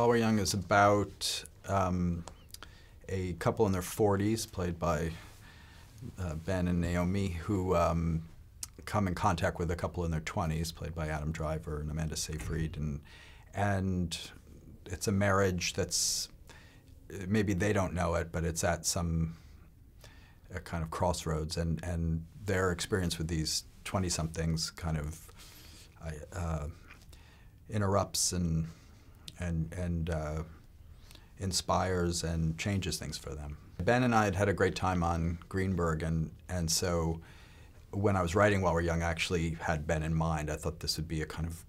While We're Young is about a couple in their 40s, played by Ben and Naomi, who come in contact with a couple in their 20s, played by Adam Driver and Amanda Seyfried, and it's a marriage that's, maybe they don't know it, but it's at some kind of crossroads, and their experience with these 20-somethings kind of interrupts and inspires and changes things for them. Ben and I had a great time on Greenberg, and so when I was writing While We're Young, I actually had Ben in mind. I thought this would be a kind of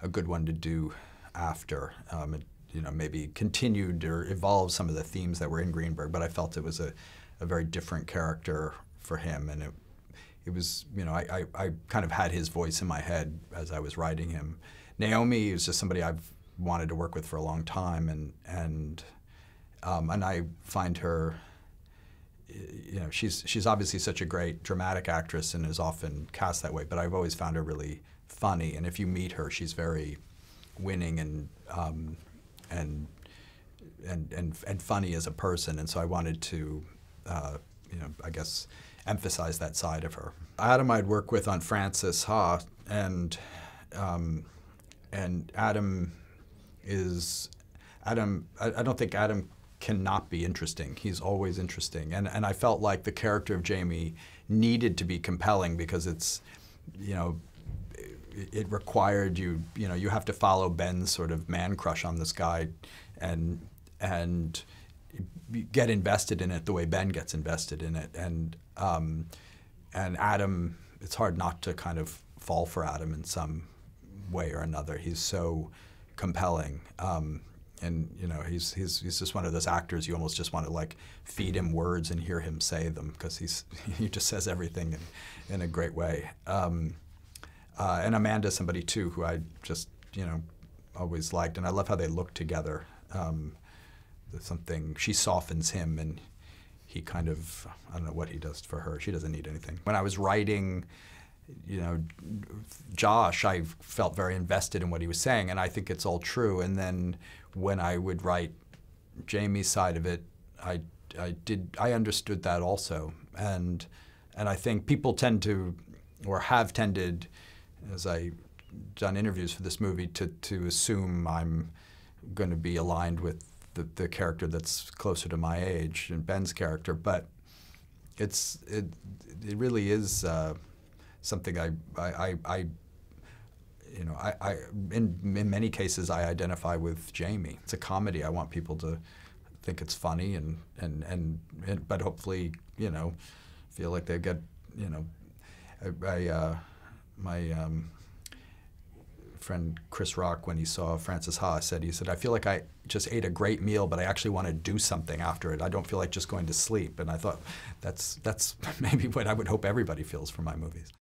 a good one to do after. You know, maybe continued or evolved some of the themes that were in Greenberg, but I felt it was a very different character for him, and it was, you know, I kind of had his voice in my head as I was writing him. Naomi is just somebody I've wanted to work with for a long time, and I find her, you know, she's obviously such a great dramatic actress and is often cast that way, but I've always found her really funny, and if you meet her, she's very winning and funny as a person, and so I wanted to, you know, I guess, emphasize that side of her. Adam I'd worked with on Frances Ha, and Adam is, I don't think Adam cannot be interesting. He's always interesting, and I felt like the character of Jamie needed to be compelling because it's, you know, it required you know, you have to follow Ben's sort of man crush on this guy, and get invested in it the way Ben gets invested in it, and Adam, it's hard not to kind of fall for Adam in some way or another. He's so compelling, and you know, he's just one of those actors you almost just want to like feed him words and hear him say them, because he just says everything in a great way. And Amanda's somebody too who I just, you know, always liked, and I love how they look together. There's something, she softens him, and he kind of, I don't know what he does for her. She doesn't need anything. When I was writing, you know, Josh, I felt very invested in what he was saying, and I think it's all true. And then when I would write Jamie's side of it, I understood that also, and I think people tend to, or have tended, as I've done interviews for this movie, to assume I'm going to be aligned with the character that's closer to my age, and Ben's character, but it really is something you know, in many cases I identify with Jamie. It's a comedy. I want people to think it's funny, but hopefully, you know, feel like they get, you know, my friend Chris Rock, when he saw Frances Ha, he said, I feel like I just ate a great meal, but I actually want to do something after it. I don't feel like just going to sleep. And I thought that's maybe what I would hope everybody feels for my movies.